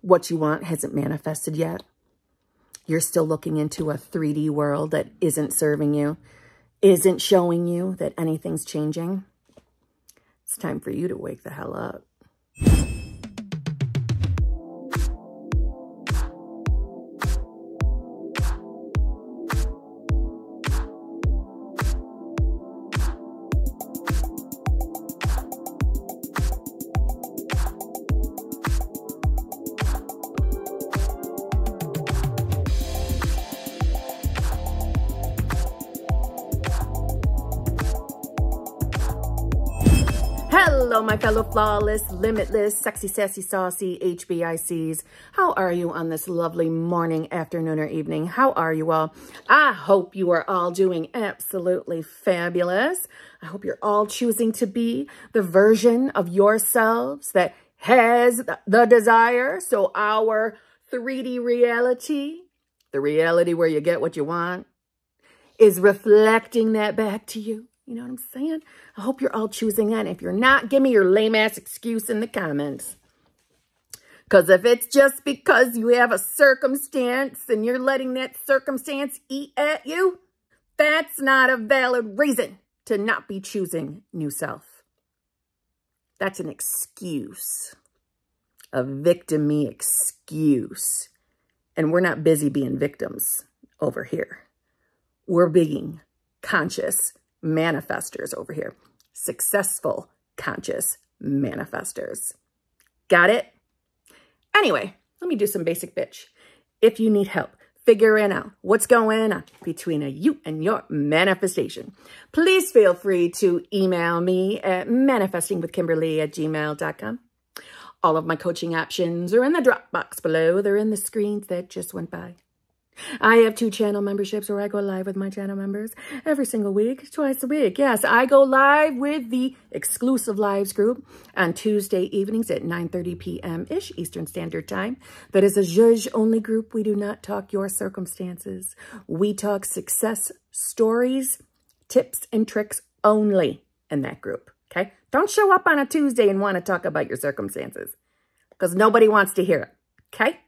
what you want hasn't manifested yet. You're still looking into a 3D world that isn't serving you, isn't showing you that anything's changing. It's time for you to wake the hell up. Hello, my fellow flawless, limitless, sexy, sassy, saucy HBICs. How are you on this lovely morning, afternoon, or evening? How are you all? I hope you are all doing absolutely fabulous. I hope you're all choosing to be the version of yourselves that has the desire. So our 3D reality, the reality where you get what you want, is reflecting that back to you. You know what I'm saying? I hope you're all choosing that. If you're not, give me your lame-ass excuse in the comments. Because if it's just because you have a circumstance and you're letting that circumstance eat at you, that's not a valid reason to not be choosing new self. That's an excuse. A victim-y excuse. And we're not busy being victims over here. We're being conscious manifestors over here. Successful, conscious manifestors. Got it? Anyway, let me do some basic bitch. If you need help figuring out what's going on between you and your manifestation, please feel free to email me at manifestingwithkimberly@gmail.com. All of my coaching options are in the drop box below. They're in the screens that just went by. I have 2 channel memberships where I go live with my channel members every single week, twice a week. Yes, I go live with the exclusive lives group on Tuesday evenings at 9:30 p.m.-ish Eastern Standard Time. That is a judge-only group. We do not talk your circumstances. We talk success stories, tips, and tricks only in that group, okay? Don't show up on a Tuesday and want to talk about your circumstances because nobody wants to hear it, okay?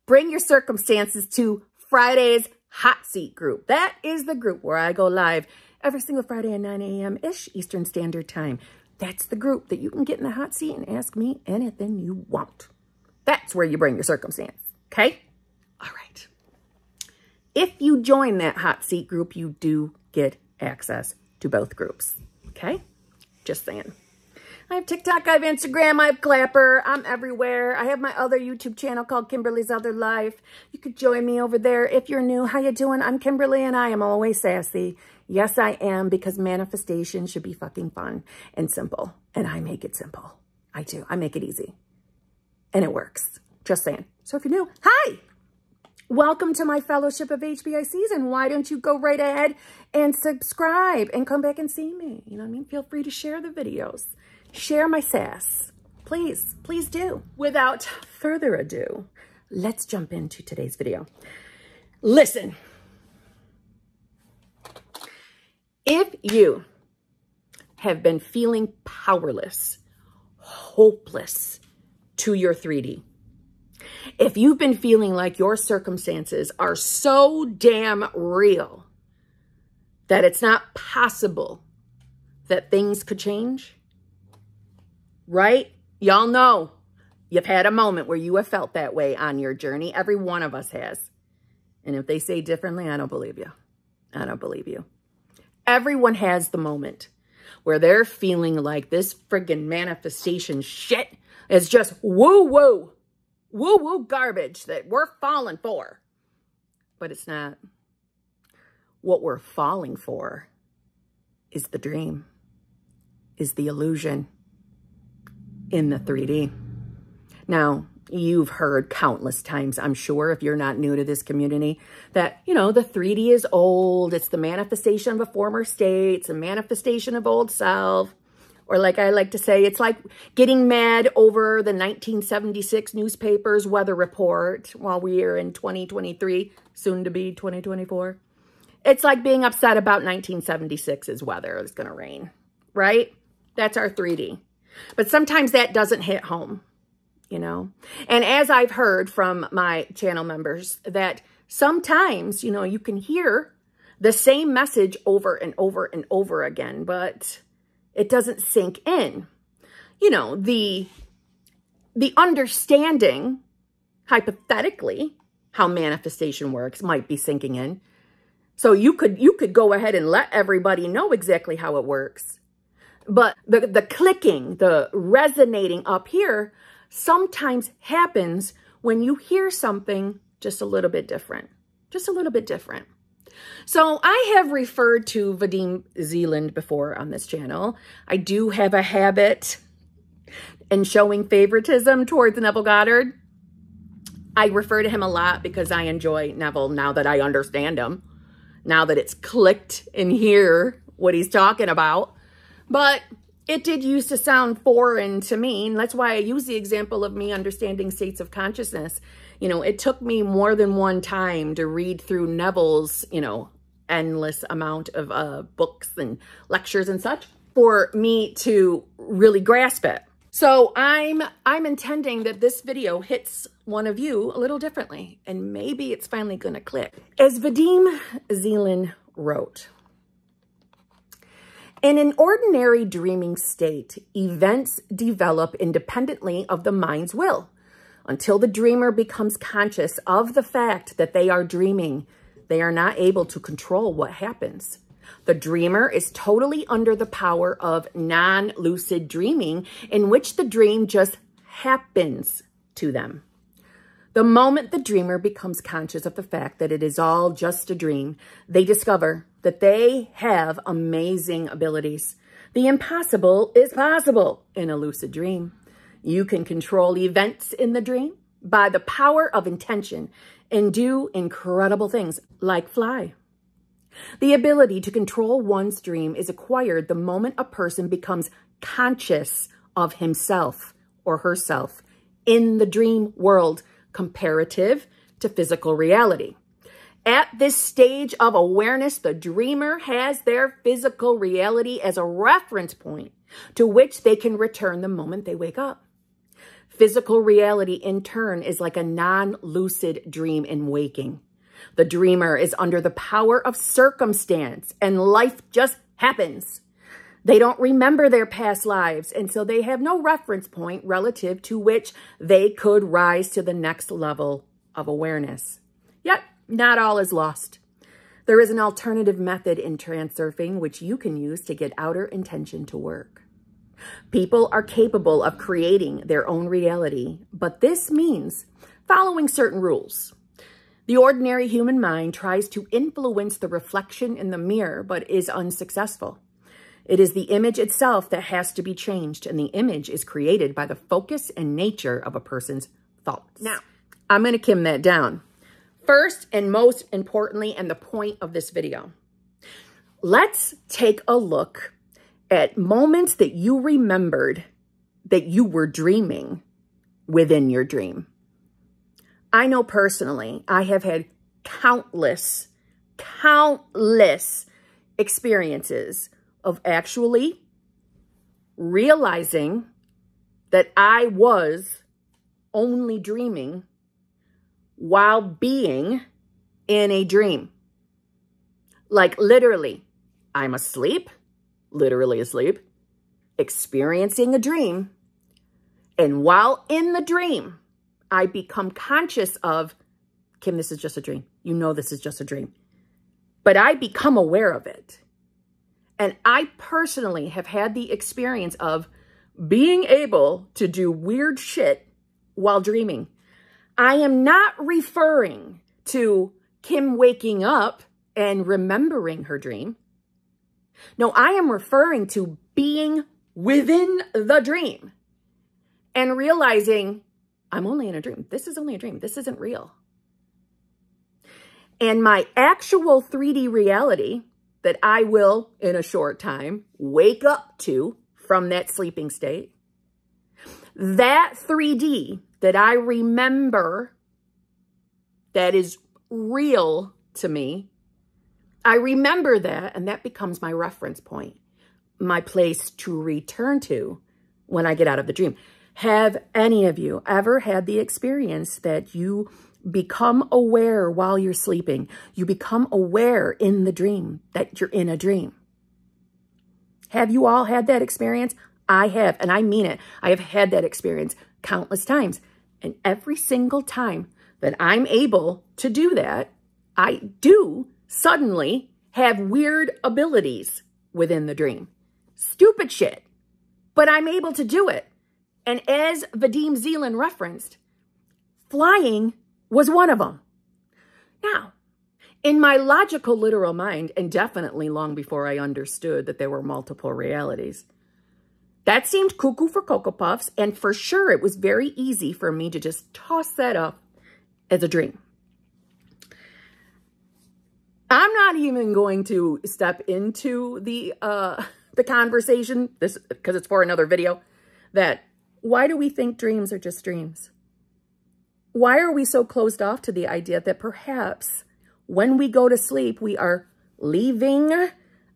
Bring your circumstances to Friday's Hot Seat group. That is the group where I go live every single Friday at 9 a.m.-ish Eastern Standard Time. That's the group that you can get in the hot seat and ask me anything you want. That's where you bring your circumstance, okay? All right. If you join that hot seat group, you do get access to both groups, okay? Just saying. I have TikTok, I have Instagram, I have Clapper. I'm everywhere. I have my other YouTube channel called Kimberly's Other Life. You could join me over there if you're new. How you doing? I'm Kimberly and I am always sassy. Yes, I am, because manifestation should be fucking fun and simple. And I make it simple. I do. I make it easy. And it works. Just saying. So if you're new, hi! Welcome to my fellowship of HBICs, and why don't you go right ahead and subscribe and come back and see me? You know what I mean? Feel free to share the videos. Share my sass. Please, please do. Without further ado, let's jump into today's video. Listen, if you have been feeling powerless, hopeless to your 3D, if you've been feeling like your circumstances are so damn real that it's not possible that things could change, right? Y'all know you've had a moment where you have felt that way on your journey. Every one of us has. And if they say differently, I don't believe you. I don't believe you. Everyone has the moment where they're feeling like this friggin' manifestation shit is just woo-woo, woo-woo garbage that we're falling for. But it's not. What we're falling for is the dream, is the illusion in the 3D. Now, you've heard countless times, I'm sure, if you're not new to this community, that, you know, the 3D is old. It's the manifestation of a former state. It's a manifestation of old self. Or like I like to say, it's like getting mad over the 1976 newspaper's weather report while we are in 2023, soon to be 2024. It's like being upset about 1976's weather. It's going to rain, right? That's our 3D. But sometimes that doesn't hit home. you know? And as I've heard from my channel members, that sometimes, you know, you can hear the same message over and over and over again, but it doesn't sink in. You know, the understanding, hypothetically, how manifestation works might be sinking in. So you could go ahead and let everybody know exactly how it works. But the clicking, the resonating up here sometimes happens when you hear something just a little bit different. Just a little bit different. So I have referred to Vadim Zeland before on this channel. I do have a habit in showing favoritism towards Neville Goddard. I refer to him a lot because I enjoy Neville now that I understand him. Now that it's clicked in here what he's talking about. But it did used to sound foreign to me. And that's why I use the example of me understanding states of consciousness. You know, it took me more than one time to read through Neville's, you know, endless amount of books and lectures and such for me to really grasp it. So I'm intending that this video hits one of you a little differently, and maybe it's finally going to click. As Vadim Zeland wrote, in an ordinary dreaming state, events develop independently of the mind's will. Until the dreamer becomes conscious of the fact that they are dreaming, they are not able to control what happens. The dreamer is totally under the power of non-lucid dreaming, in which the dream just happens to them. The moment the dreamer becomes conscious of the fact that it is all just a dream, they discover that they have amazing abilities. The impossible is possible in a lucid dream. You can control events in the dream by the power of intention and do incredible things like fly. The ability to control one's dream is acquired the moment a person becomes conscious of himself or herself in the dream world comparative to physical reality. At this stage of awareness, the dreamer has their physical reality as a reference point to which they can return the moment they wake up. Physical reality, in turn, is like a non-lucid dream in waking. The dreamer is under the power of circumstance, and life just happens. They don't remember their past lives, and so they have no reference point relative to which they could rise to the next level of awareness. Yet, not all is lost. There is an alternative method in transurfing which you can use to get outer intention to work. People are capable of creating their own reality, but this means following certain rules. The ordinary human mind tries to influence the reflection in the mirror, but is unsuccessful. It is the image itself that has to be changed, and the image is created by the focus and nature of a person's thoughts. Now, I'm going to kim that down. First and most importantly, and the point of this video, let's take a look at moments that you remembered that you were dreaming within your dream. I know personally, I have had countless experiences of actually realizing that I was only dreaming while being in a dream. Like literally, I'm asleep, literally asleep, experiencing a dream, and while in the dream, I become conscious of, Kim, this is just a dream. You know this is just a dream. But I become aware of it. And I personally have had the experience of being able to do weird shit while dreaming. I am not referring to Kim waking up and remembering her dream. No, I am referring to being within the dream and realizing I'm only in a dream. This is only a dream. This isn't real. And my actual 3D reality that I will, in a short time, wake up to from that sleeping state, that 3D that I remember that is real to me, I remember that, and that becomes my reference point, my place to return to when I get out of the dream. Have any of you ever had the experience that you become aware while you're sleeping? You become aware in the dream that you're in a dream. Have you all had that experience? I have, and I mean it. I have had that experience countless times. And every single time that I'm able to do that, I do suddenly have weird abilities within the dream. Stupid shit. But I'm able to do it. And as Vadim Zeland referenced, flying was one of them. Now, in my logical, literal mind, and definitely long before I understood that there were multiple realities, that seemed cuckoo for Cocoa Puffs, and for sure it was very easy for me to just toss that up as a dream. I'm not even going to step into the conversation, this because it's for another video, that why do we think dreams are just dreams? Why are we so closed off to the idea that perhaps when we go to sleep, we are leaving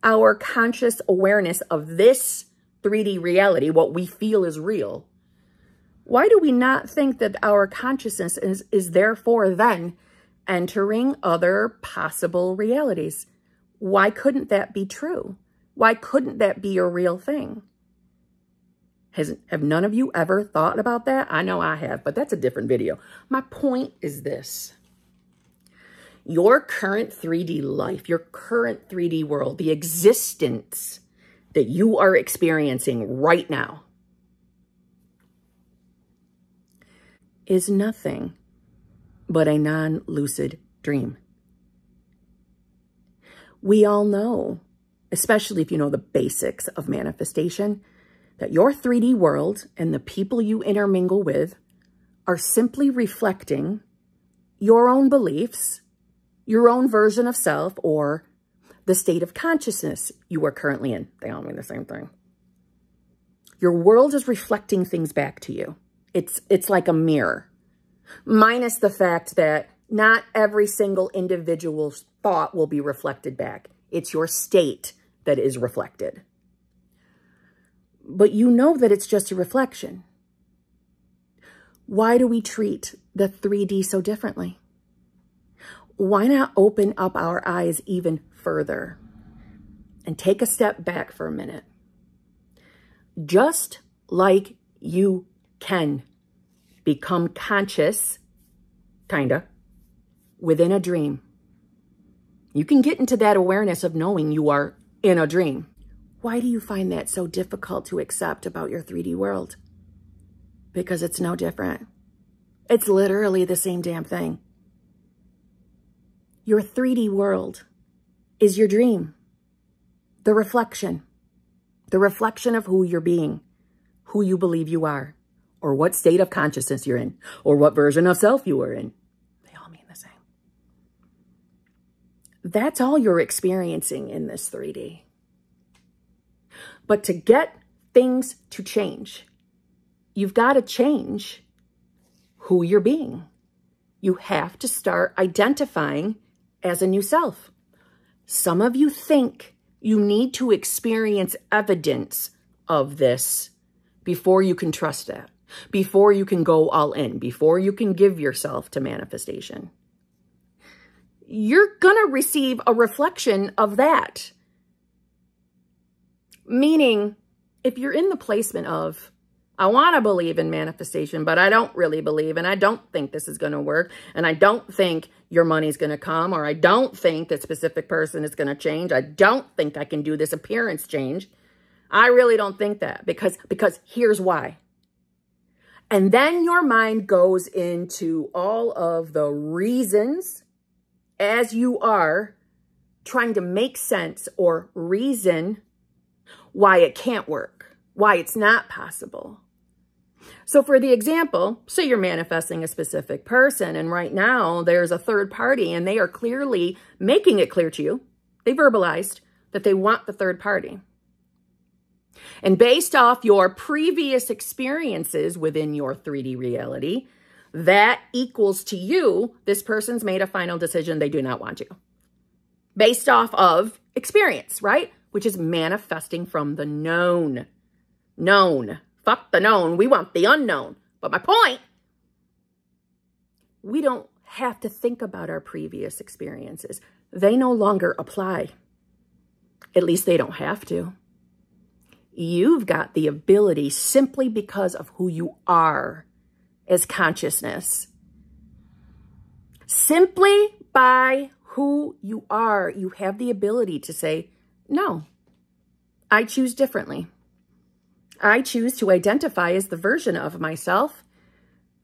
our conscious awareness of this 3D reality, what we feel is real? Why do we not think that our consciousness is therefore then entering other possible realities? Why couldn't that be true? Why couldn't that be a real thing? Have none of you ever thought about that? I know I have, but that's a different video. My point is this. Your current 3D life, your current 3D world, the existence that you are experiencing right now is nothing but a non-lucid dream. We all know, especially if you know the basics of manifestation, that your 3D world and the people you intermingle with are simply reflecting your own beliefs, your own version of self, or the state of consciousness you are currently in. They all mean the same thing. Your world is reflecting things back to you. It's like a mirror, minus the fact that not every single individual's thought will be reflected back. It's your state that is reflected. But you know that it's just a reflection. Why do we treat the 3D so differently? Why not open up our eyes even further and take a step back for a minute? Just like you can become conscious, kinda, within a dream. You can get into that awareness of knowing you are in a dream. Why do you find that so difficult to accept about your 3D world? Because it's no different. It's literally the same damn thing. Your 3D world is your dream. The reflection of who you're being, who you believe you are, or what state of consciousness you're in, or what version of self you are in. They all mean the same. That's all you're experiencing in this 3D. But to get things to change, you've got to change who you're being. You have to start identifying as a new self. Some of you think you need to experience evidence of this before you can trust that, before you can go all in, before you can give yourself to manifestation. You're going to receive a reflection of that. Meaning, if you're in the placement of, I want to believe in manifestation, but I don't really believe, and I don't think this is going to work, and I don't think your money's going to come, or I don't think that specific person is going to change, I don't think I can do this appearance change, I really don't think that, because here's why. And then your mind goes into all of the reasons as you are trying to make sense or reason why it can't work, why it's not possible. So for the example, say you're manifesting a specific person, and right now there's a third party, and they are clearly making it clear to you, they verbalized that they want the third party. And based off your previous experiences within your 3D reality, that equals to you, this person's made a final decision, they do not want you. Based off of experience, right? Which is manifesting from the known Fuck the known. We want the unknown. But my point, we don't have to think about our previous experiences. They no longer apply. At least they don't have to. You've got the ability simply because of who you are as consciousness. Simply by who you are, you have the ability to say, no, I choose differently. I choose to identify as the version of myself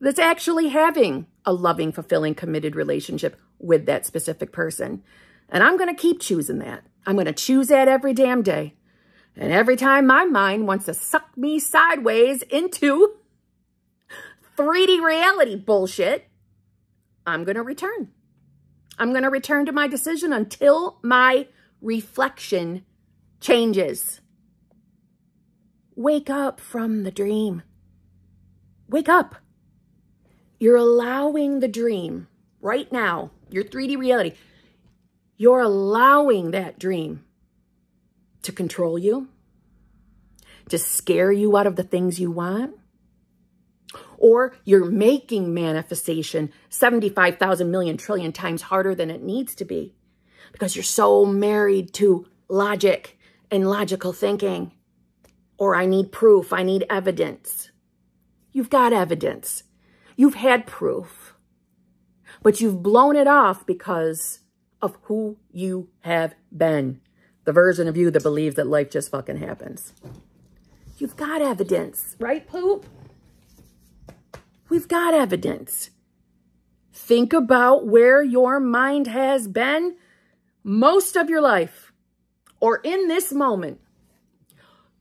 that's actually having a loving, fulfilling, committed relationship with that specific person. And I'm going to keep choosing that. I'm going to choose that every damn day. And every time my mind wants to suck me sideways into 3D reality bullshit, I'm going to return. I'm going to return to my decision until my reflection changes. Wake up from the dream. Wake up. You're allowing the dream right now, your 3D reality. You're allowing that dream to control you, to scare you out of the things you want. Or you're making manifestation 75,000 million trillion times harder than it needs to be because you're so married to logic and logical thinking. Or I need proof, I need evidence. You've got evidence. You've had proof. But you've blown it off because of who you have been. The version of you that believes that life just fucking happens. You've got evidence, right, poop? We've got evidence. Think about where your mind has been most of your life or in this moment.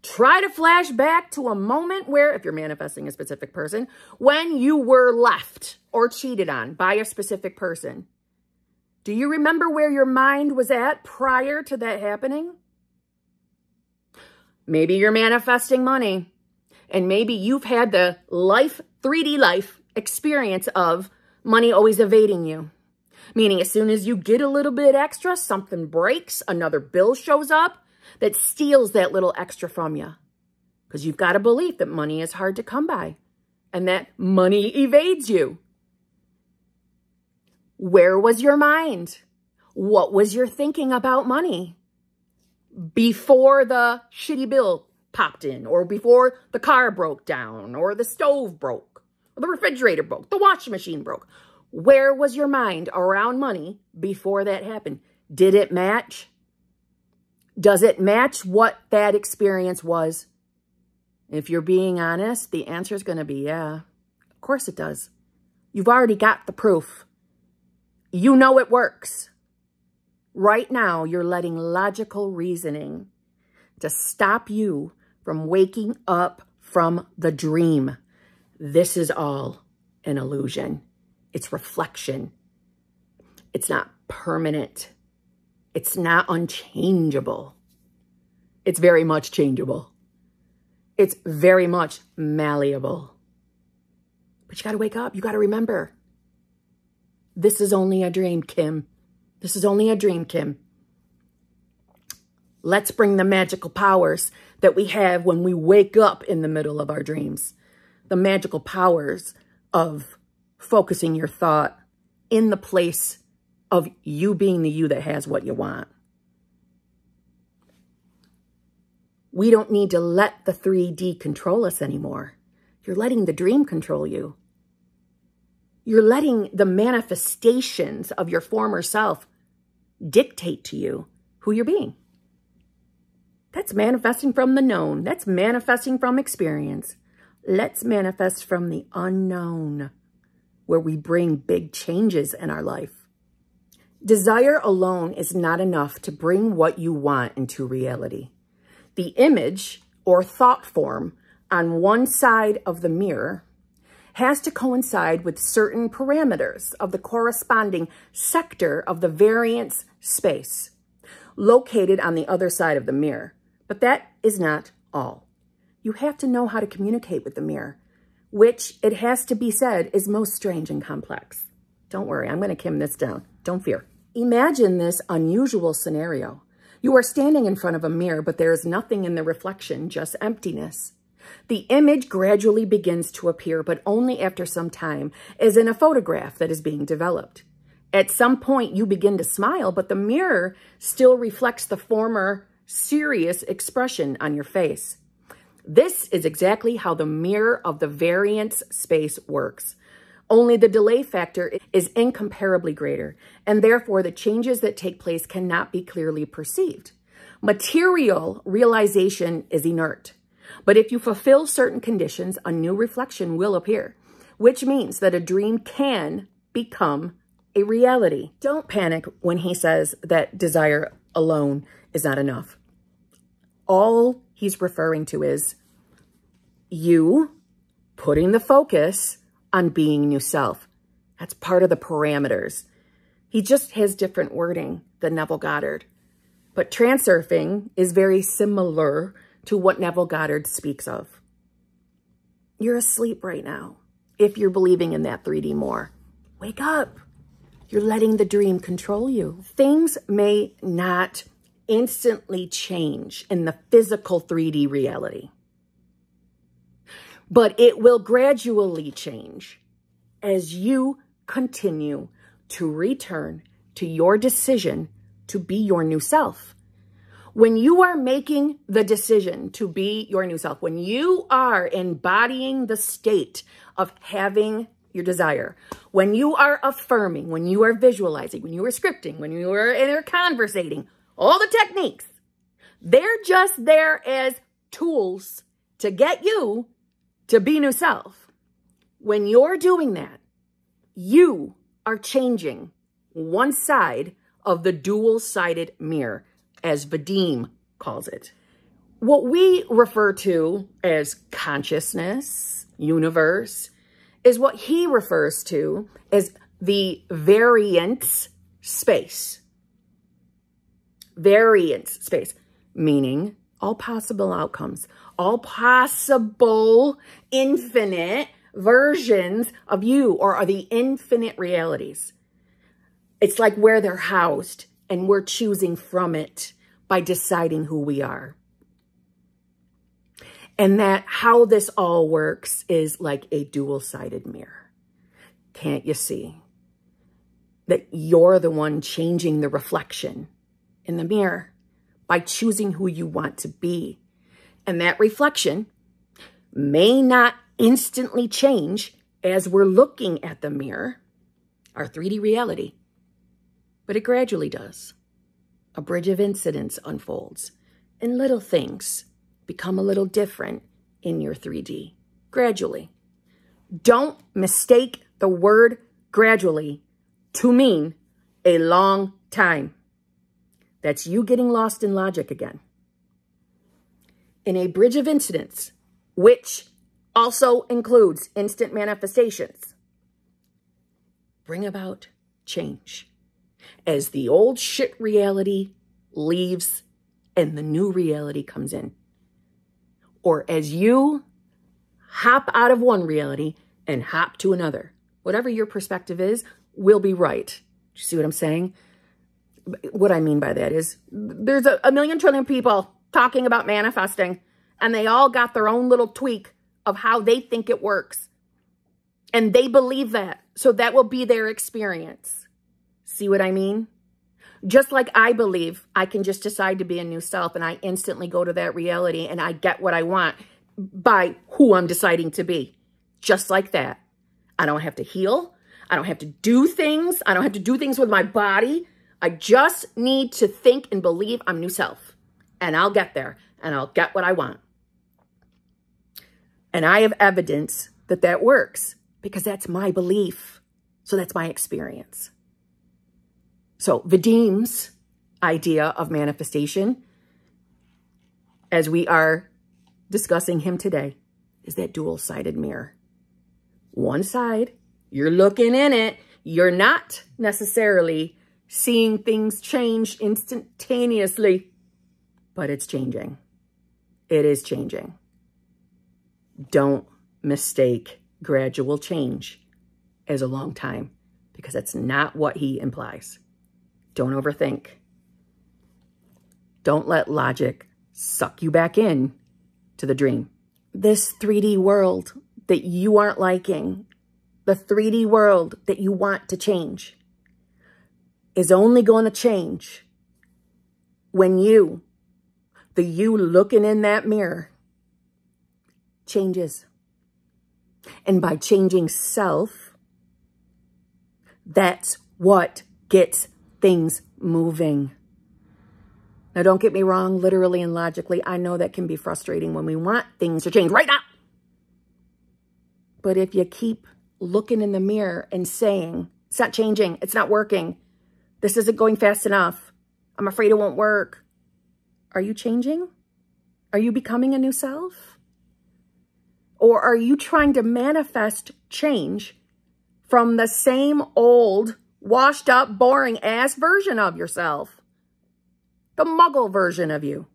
Try to flash back to a moment where, if you're manifesting a specific person, when you were left or cheated on by a specific person. Do you remember where your mind was at prior to that happening? Maybe you're manifesting money, and maybe you've had the 3D life experience of money always evading you. Meaning as soon as you get a little bit extra, something breaks, another bill shows up that steals that little extra from you. Because you've got a belief that money is hard to come by and that money evades you. Where was your mind? What was your thinking about money before the shitty bill popped in, or before the car broke down, or the stove broke, or the refrigerator broke, the washing machine broke? Where was your mind around money before that happened? Did it match? Does it match what that experience was? If you're being honest, the answer is going to be yeah. Of course it does. You've already got the proof. You know it works. Right now, you're letting logical reasoning to stop you from waking up from the dream. This is all an illusion. It's reflection. It's not permanent. It's not unchangeable. It's very much changeable. It's very much malleable. But you got to wake up. You got to remember. This is only a dream, Kim. This is only a dream, Kim. Let's bring the magical powers that we have when we wake up in the middle of our dreams. The magical powers of focusing your thought in the place of you being the you that has what you want. We don't need to let the 3D control us anymore. You're letting the dream control you. You're letting the manifestations of your former self dictate to you who you're being. That's manifesting from the known. That's manifesting from experience. Let's manifest from the unknown, where we bring big changes in our life. Desire alone is not enough to bring what you want into reality. The image or thought form on one side of the mirror has to coincide with certain parameters of the corresponding sector of the variance space located on the other side of the mirror. But that is not all. You have to know how to communicate with the mirror, which, it has to be said, is most strange and complex. Don't worry, I'm going to Kim this down. Don't fear. Imagine this unusual scenario. You are standing in front of a mirror, but there is nothing in the reflection, just emptiness. The image gradually begins to appear, but only after some time, as in a photograph that is being developed. At some point, you begin to smile, but the mirror still reflects the former serious expression on your face. This is exactly how the mirror of the variance space works. Only the delay factor is incomparably greater, and therefore the changes that take place cannot be clearly perceived. Material realization is inert, but if you fulfill certain conditions, a new reflection will appear, which means that a dream can become a reality. Don't panic when he says that desire alone is not enough. All he's referring to is you putting the focus on being new self. That's part of the parameters. He just has different wording than Neville Goddard. But transurfing is very similar to what Neville Goddard speaks of. You're asleep right now. If you're believing in that 3D more, wake up. You're letting the dream control you. Things may not instantly change in the physical 3D reality, but it will gradually change as you continue to return to your decision to be your new self. When you are making the decision to be your new self, when you are embodying the state of having your desire, when you are affirming, when you are visualizing, when you are scripting, when you are conversating, all the techniques, they're just there as tools to get you to be new self. When you're doing that, you are changing one side of the dual-sided mirror, as Vadim calls it. What we refer to as consciousness, universe, is what he refers to as the variance space. Variance space, meaning all possible outcomes, all possible infinite versions of you, or are the infinite realities. It's like where they're housed, and we're choosing from it by deciding who we are. And that how this all works is like a dual-sided mirror. Can't you see that you're the one changing the reflection in the mirror by choosing who you want to be? And that reflection may not instantly change as we're looking at the mirror, our 3D reality, but it gradually does. A bridge of incidents unfolds, and little things become a little different in your 3D, gradually. Don't mistake the word gradually to mean a long time. That's you getting lost in logic again. In a bridge of incidents, which also includes instant manifestations, bring about change as the old shit reality leaves and the new reality comes in. Or as you hop out of one reality and hop to another. Whatever your perspective is, will be right. You see what I'm saying? What I mean by that is there's a million trillion people talking about manifesting, and they all got their own little tweak of how they think it works. And they believe that. So that will be their experience. See what I mean? Just like I believe I can just decide to be a new self and I instantly go to that reality and I get what I want by who I'm deciding to be. Just like that. I don't have to heal. I don't have to do things. I don't have to do things with my body. I just need to think and believe I'm new self. And I'll get there and I'll get what I want. And I have evidence that that works because that's my belief. So that's my experience. So Vadim's idea of manifestation, as we are discussing him today, is that dual-sided mirror. One side, you're looking in it. You're not necessarily seeing things change instantaneously, but it's changing. It is changing. Don't mistake gradual change as a long time, because that's not what he implies. Don't overthink. Don't let logic suck you back in to the dream. this 3D world that you aren't liking, the 3D world that you want to change, is only going to change when you, the you looking in that mirror, changes. And by changing self, that's what gets things moving. Now, don't get me wrong, literally and logically, I know that can be frustrating when we want things to change right now. But if you keep looking in the mirror and saying, it's not changing, it's not working, this isn't going fast enough, I'm afraid it won't work, are you changing? Are you becoming a new self? Or are you trying to manifest change from the same old, washed up, boring ass version of yourself? The muggle version of you.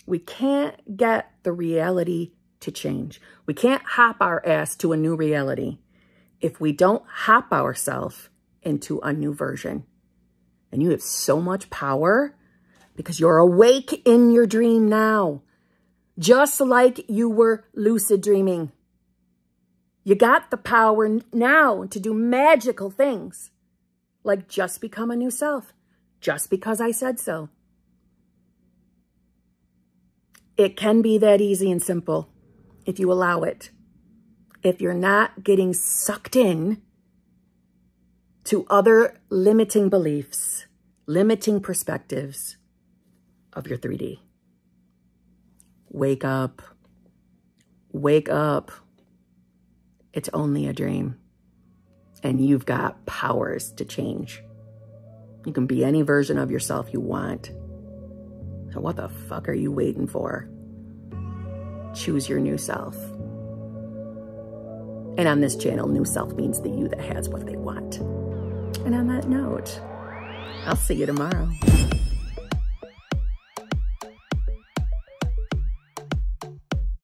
We can't get the reality to change. We can't hop our ass to a new reality if we don't hop ourselves into a new version. And you have so much power because you're awake in your dream now, just like you were lucid dreaming. You got the power now to do magical things, like just become a new self, just because I said so. It can be that easy and simple if you allow it. If you're not getting sucked in to other limiting beliefs, limiting perspectives of your 3D. Wake up. Wake up. It's only a dream. And you've got powers to change. You can be any version of yourself you want. So what the fuck are you waiting for? Choose your new self. And on this channel, new self means the you that has what they want. And on that note, I'll see you tomorrow.